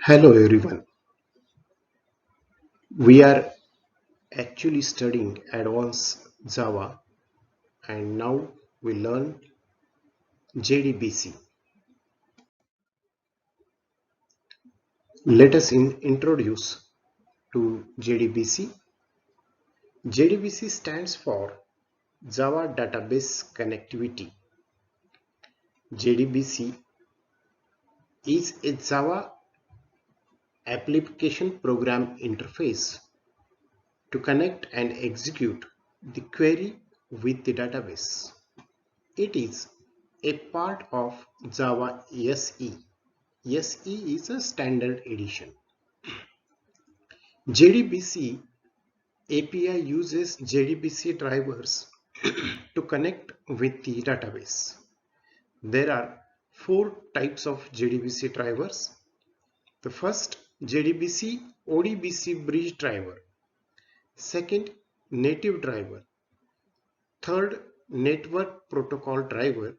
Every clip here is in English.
Hello everyone. We are actually studying advanced Java and now we learn JDBC. Let us introduce to JDBC. JDBC stands for Java Database Connectivity. JDBC is a Java application program interface to connect and execute the query with the database. It is a part of Java SE. SE is a standard edition. JDBC API uses JDBC drivers to connect with the database. There are four types of JDBC drivers. The first, JDBC ODBC bridge driver. Second, native driver. Third, network protocol driver.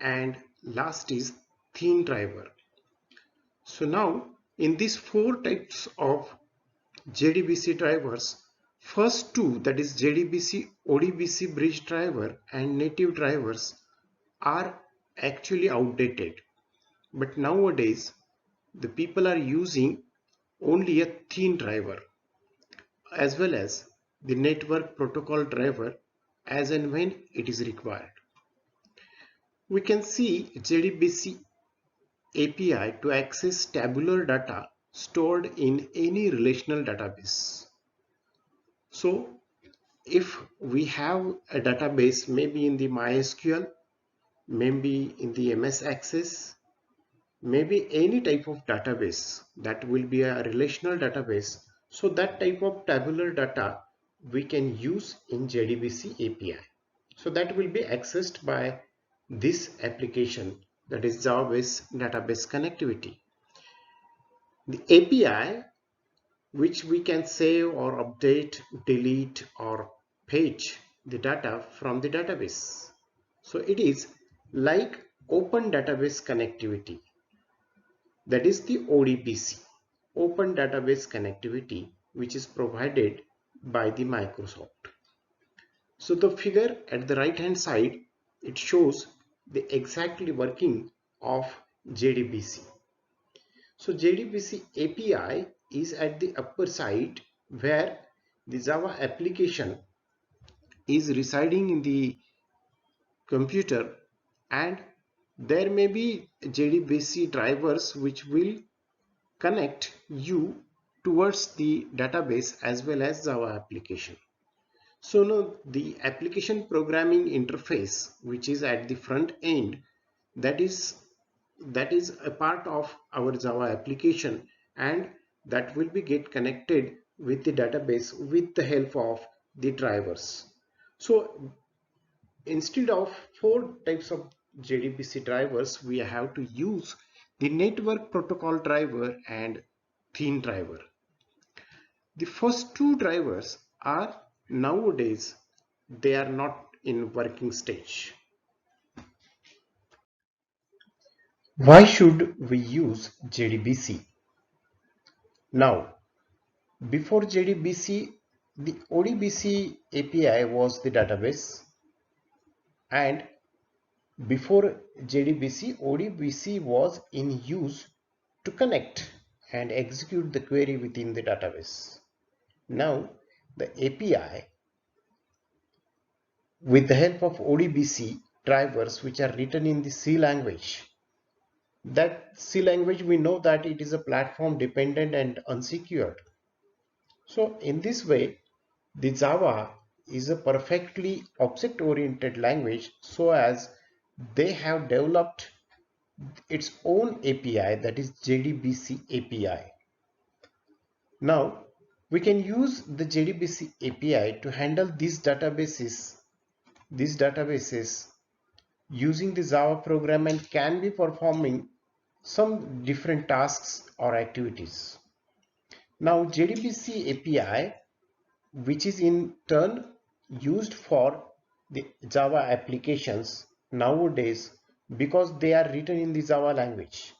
And last is theme driver. So now in these four types of JDBC drivers, first two, that is JDBC ODBC bridge driver and native drivers, are actually outdated. But nowadays the people are using only a theme driver as well as the network protocol driver as and when it is required. We can see JDBC API to access tabular data stored in any relational database. So if we have a database, maybe in the MySQL, maybe in the MS Access, maybe any type of database that will be a relational database, so that type of tabular data we can use in JDBC API. So that will be accessed by this application, that is Java-based database connectivity. The API which we can save or update, delete or fetch the data from the database. So it is like open database connectivity, that is the ODBC, open database connectivity, which is provided by the Microsoft. So the figure at the right hand side, it shows the exactly working of JDBC. So JDBC API is at the upper side where the Java application is residing in the computer, and there may be JDBC drivers which will connect you towards the database as well as Java application. So now the application programming interface, which is at the front end, that is a part of our Java application, and that will be get connected with the database with the help of the drivers. So instead of four types of JDBC drivers, we have to use the network protocol driver and theme driver. The first two drivers are nowadays they are not in working stage. Why should we use JDBC? Now, before JDBC, the ODBC API was the database, and before JDBC, ODBC was in use to connect and execute the query within the database. Now, the API with the help of ODBC drivers which are written in the C language, that C language we know that it is a platform dependent and unsecured. So in this way, the Java is a perfectly object oriented language, so as they have developed its own API, that is JDBC API. Now we can use the JDBC API to handle these databases using the Java program, and can be performing some different tasks or activities. Now JDBC API, which is in turn used for the Java applications nowadays because they are written in the Java language.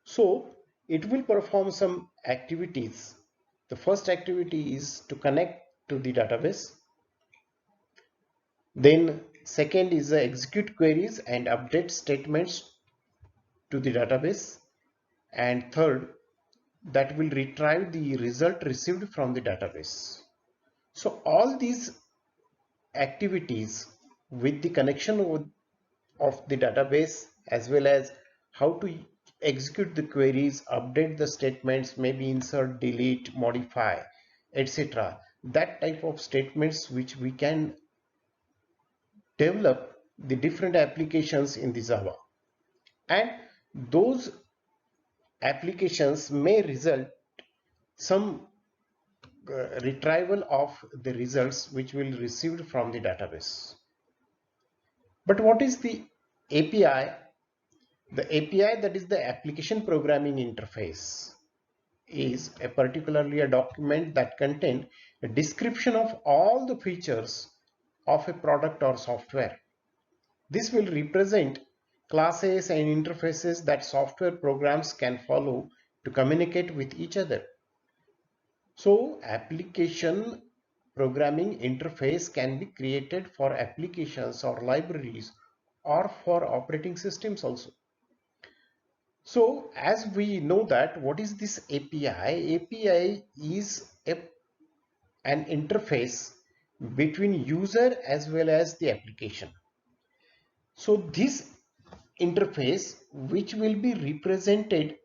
So it will perform some activities. The first activity is to connect to the database. Then second is the execute queries and update statements to the database. And third, that will retrieve the result received from the database. So all these activities with the connection of the database, as well as how to execute the queries, update the statements, maybe insert, delete, modify, etc. That type of statements which we can develop the different applications in the Java, and those applications may result some retrieval of the results which will received from the database. But what is the API? The API, that is the application programming interface, is a particularly a document that contains a description of all the features of a product or software. This will represent classes and interfaces that software programs can follow to communicate with each other. So application programming interface can be created for applications or libraries or for operating systems also. So as we know that, what is this API? API is an interface between user as well as the application. So this interface, which will be represented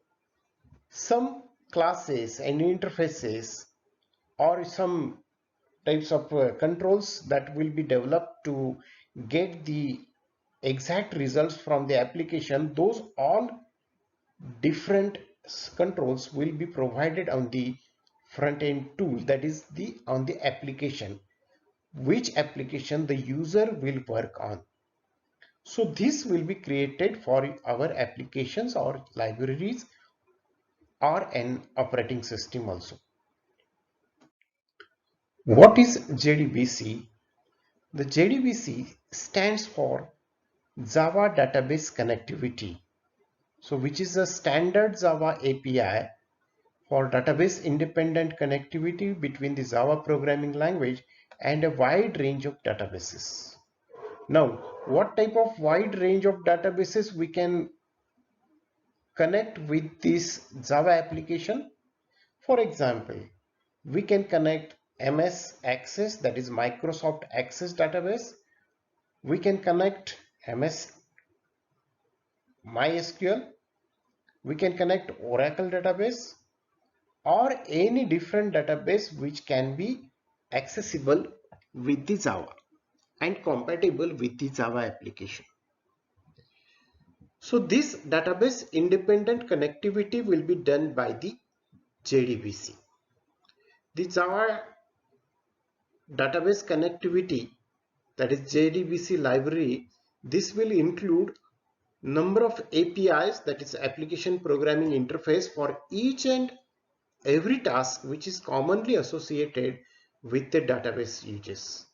some classes and interfaces or some types of controls that will be developed to get the exact results from the application, those all different controls will be provided on the front end tool, that is the on the application, which application the user will work on. So this will be created for our applications or libraries or an operating system also. What is JDBC? The JDBC stands for Java Database Connectivity. So which is a standard Java API for database independent connectivity between the Java programming language and a wide range of databases. Now, what type of wide range of databases we can connect with this Java application? For example, we can connect MS Access, that is Microsoft Access database. We can connect MS MySQL. We can connect Oracle database or any different database which can be accessible with the Java and compatible with the Java application. So this database independent connectivity will be done by the JDBC. The Java database connectivity, that is JDBC library, this will include number of APIs, that is application programming interface, for each and every task which is commonly associated with the database uses.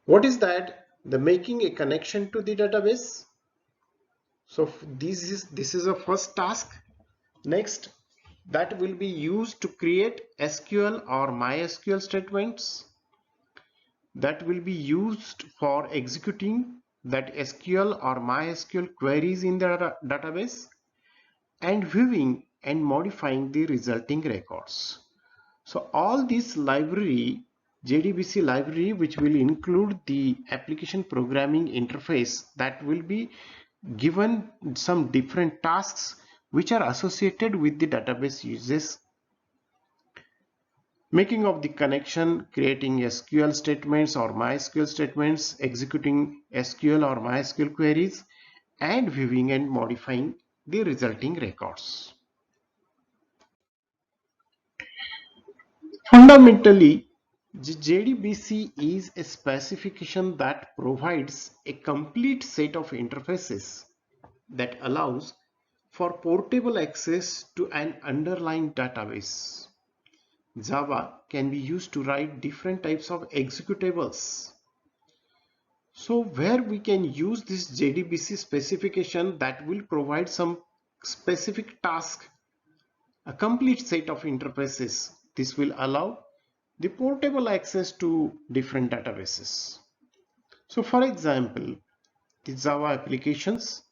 What is that? The making a connection to the database. So this is a first task. Next, that will be used to create SQL or MySQL statements that will be used for executing that SQL or MySQL queries in the database and viewing and modifying the resulting records. So all this library, JDBC library, which will include the application programming interface, that will be given some different tasks which are associated with the database uses. Making of the connection, creating SQL statements or MySQL statements, executing SQL or MySQL queries, and viewing and modifying the resulting records. Fundamentally, JDBC is a specification that provides a complete set of interfaces that allows for portable access to an underlying database. Java can be used to write different types of executables. So where we can use this JDBC specification that will provide some specific task, a complete set of interfaces. This will allow the portable access to different databases. So for example, the Java applications,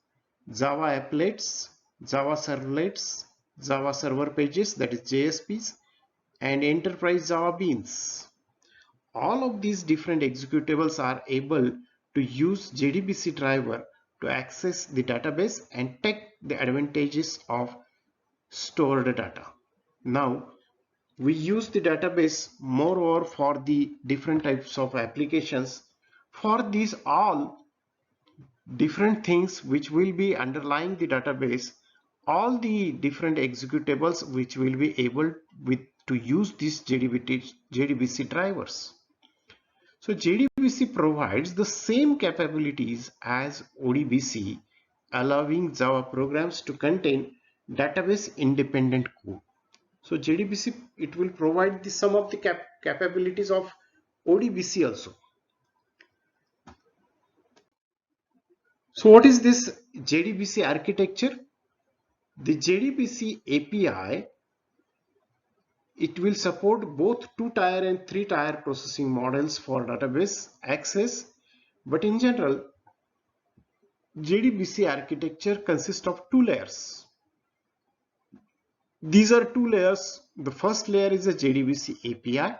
Java applets, Java servlets, Java server pages, that is JSPs, and enterprise Java beans. All of these different executables are able to use JDBC driver to access the database and take the advantages of stored data. Now we use the database moreover for the different types of applications. For these all different things which will be underlying the database, all the different executables which will be able to use these JDBC drivers. So JDBC provides the same capabilities as ODBC, allowing Java programs to contain database independent code. So JDBC, it will provide some of the capabilities of ODBC also. So what is this JDBC architecture? The JDBC API, it will support both 2-tier and 3-tier processing models for database access, but in general, JDBC architecture consists of 2 layers. These are 2 layers. The first layer is a JDBC API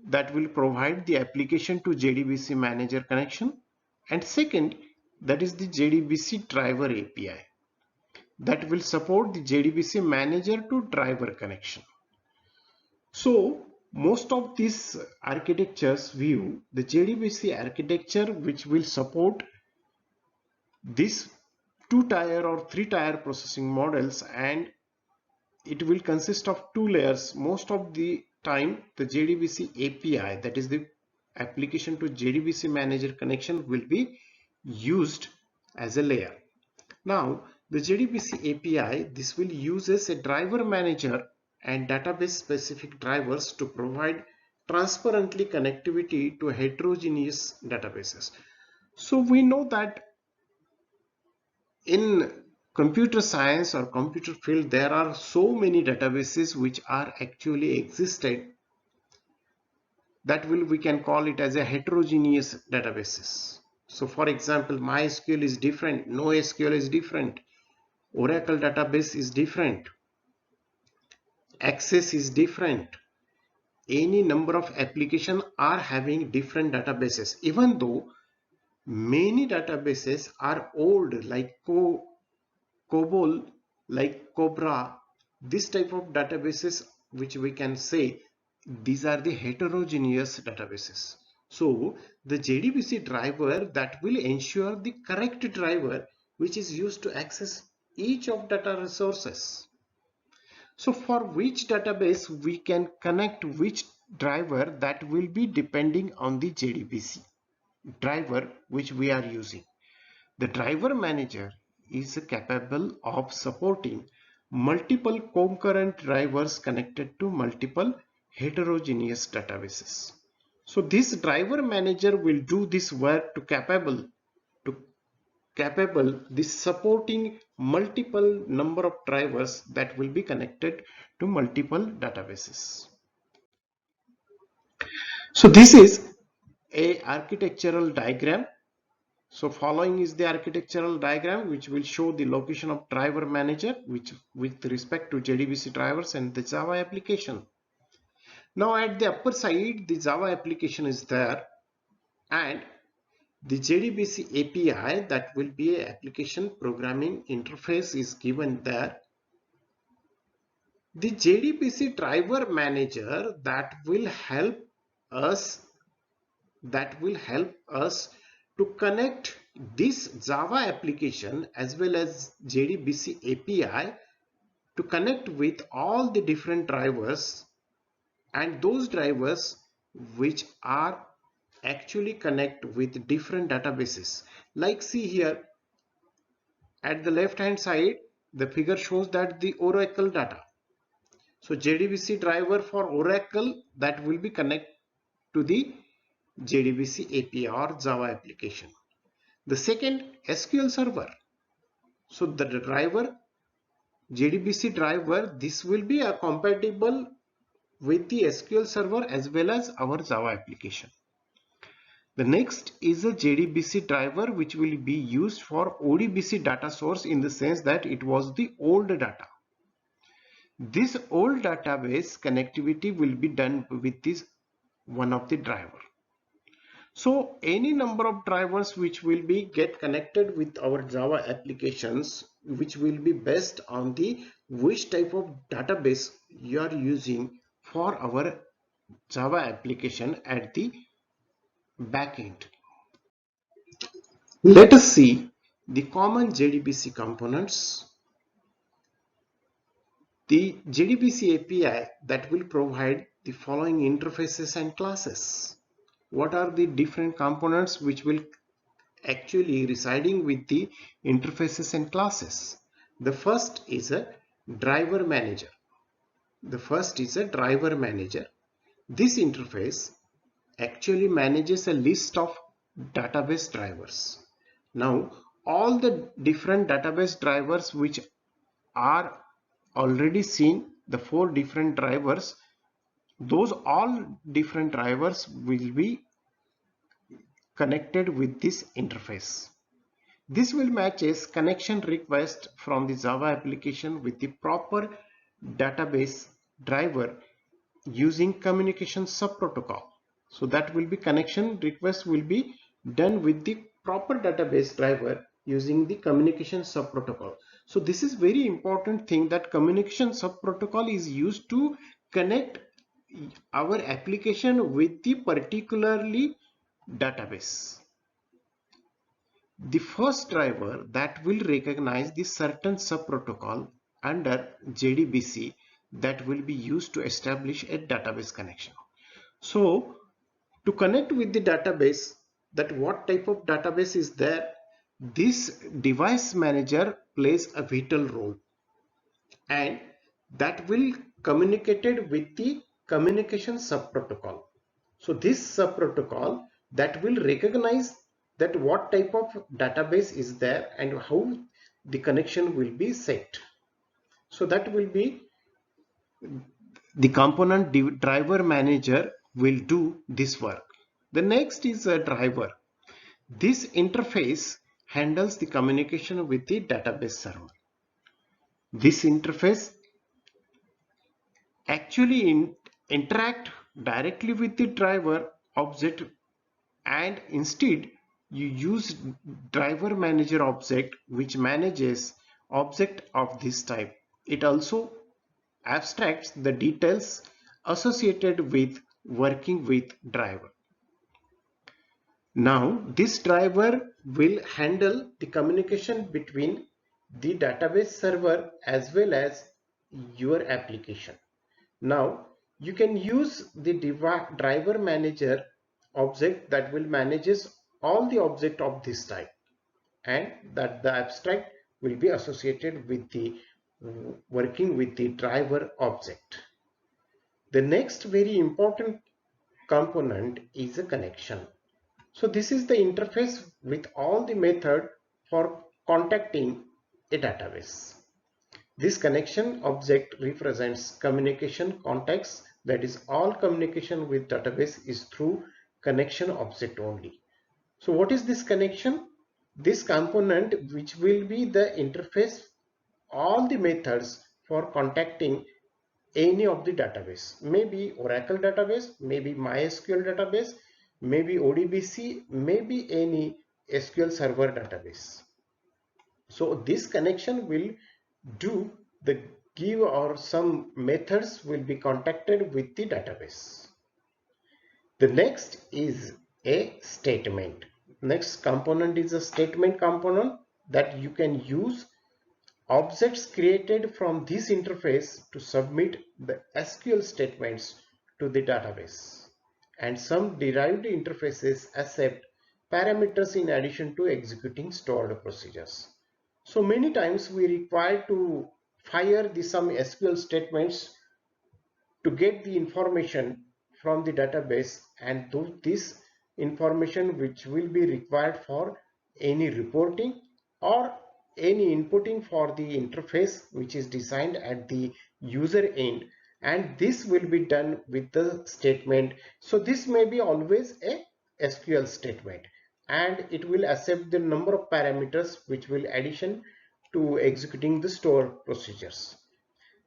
that will provide the application to JDBC manager connection, and second, that is the JDBC driver API that will support the JDBC manager to driver connection. So most of these architectures view the JDBC architecture which will support this 2-tier or 3-tier processing models, and it will consist of 2 layers. Most of the time the JDBC API, that is the application to JDBC manager connection, will be used as a layer. Now the JDBC API, this will use as a driver manager and database specific drivers to provide transparently connectivity to heterogeneous databases. So we know that in computer science or computer field, there are so many databases which are actually existed, that we can call it as a heterogeneous databases. So for example, MySQL is different, NoSQL is different, Oracle database is different, Access is different. Any number of applications are having different databases, even though many databases are old, like COBOL, like Cobra. This type of databases, which we can say these are the heterogeneous databases. So the JDBC driver, that will ensure the correct driver which is used to access each of data resources. So for which database we can connect which driver, that will be depending on the JDBC driver which we are using. The driver manager is capable of supporting multiple concurrent drivers connected to multiple heterogeneous databases. So this driver manager will do this work to capable this supporting multiple number of drivers that will be connected to multiple databases. So this is a architectural diagram. So following is the architectural diagram which will show the location of driver manager which with respect to JDBC drivers and the Java application. Now at the upper side, the Java application is there, and the JDBC API, that will be an application programming interface, is given there. The JDBC driver manager, that will help us to connect this Java application as well as JDBC API to connect with all the different drivers, and those drivers which are actually connect with different databases. Like see here at the left hand side, the figure shows that the Oracle data. So JDBC driver for Oracle, that will be connect to the JDBC API or Java application. The second, SQL server. So the driver, JDBC driver, this will be compatible with the SQL Server as well as our Java application. The next is a JDBC driver which will be used for ODBC data source, in the sense that it was the old data. This old database connectivity will be done with this one of the driver. So any number of drivers which will be get connected with our Java applications, which will be based on the which type of database you are using for our Java application at the backend. Let us see the common JDBC components. The JDBC API that will provide the following interfaces and classes. What are the different components which will actually residing with the interfaces and classes? The first is a driver manager. This interface actually manages a list of database drivers. Now, all the different database drivers which are already seen, the 4 different drivers, those all different drivers will be connected with this interface. This will matches connection request from the Java application with the proper database driver using communication subprotocol. So that will be connection request will be done with the proper database driver using the communication subprotocol. So this is very important thing, that communication subprotocol is used to connect our application with the particularly database. The first driver that will recognize the certain subprotocol under JDBC that will be used to establish a database connection. So to connect with the database, that what type of database is there, this device manager plays a vital role, and that will communicated with the communication subprotocol. So this subprotocol that will recognize that what type of database is there and how the connection will be set. So that will be the component driver manager will do this work. The next is a driver. This interface handles the communication with the database server. This interface actually interact directly with the driver object, and instead you use driver manager object which manages object of this type. It also abstracts the details associated with working with driver. Now this driver will handle the communication between the database server as well as your application. Now you can use the driver manager object that will manages all the object of this type, and that the abstract will be associated with the working with the driver object. The next very important component is a connection. So this is the interface with all the method for contacting a database. This connection object represents communication context, that is all communication with database is through connection object only. So what is this connection? This component which will be the interface all the methods for contacting any of the database, maybe Oracle database, maybe MySQL database, maybe ODBC, maybe any SQL Server database. So this connection will do the give or some methods will be contacted with the database. The next is a statement. Next component is a statement component that you can use objects created from this interface to submit the SQL statements to the database, and some derived interfaces accept parameters in addition to executing stored procedures. So many times we require to fire some SQL statements to get the information from the database, and this information which will be required for any reporting or any inputting for the interface which is designed at the user end, and this will be done with the statement. So this may be always a SQL statement, and it will accept the number of parameters which will addition to executing the store procedures.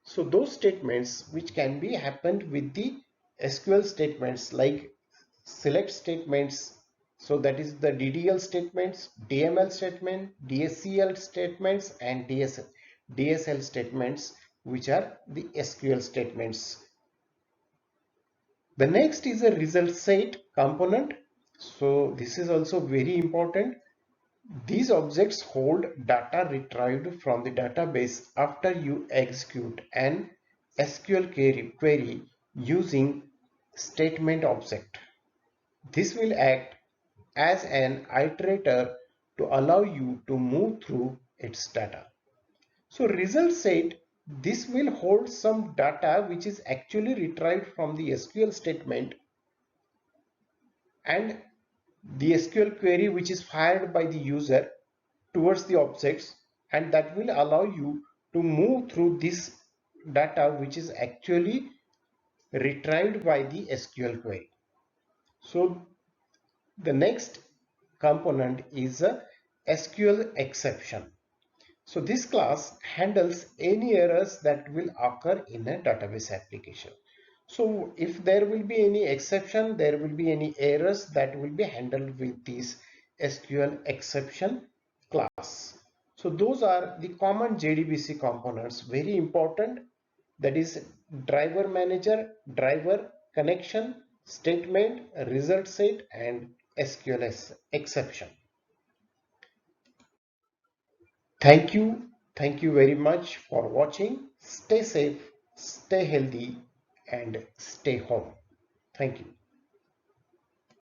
So those statements which can be happened with the SQL statements like select statements, so that is the DDL statements, DML statement, DSCL statements, and DSL statements, which are the SQL statements. The next is a result set component. So this is also very important. These objects hold data retrieved from the database after you execute an SQL query using statement object. This will act as an iterator to allow you to move through its data. So result set, this will hold some data which is actually retrieved from the SQL statement and the SQL query which is fired by the user towards the objects, and that will allow you to move through this data which is actually retrieved by the SQL query. So the next component is a SQL exception. So this class handles any errors that will occur in a database application. So if there will be any exception, there will be any errors that will be handled with this SQL exception class. So those are the common JDBC components, very important. That is driver manager, driver connection, statement, result set, and SQL exception. Thank you. Thank you very much for watching. Stay safe, stay healthy, and stay home. Thank you.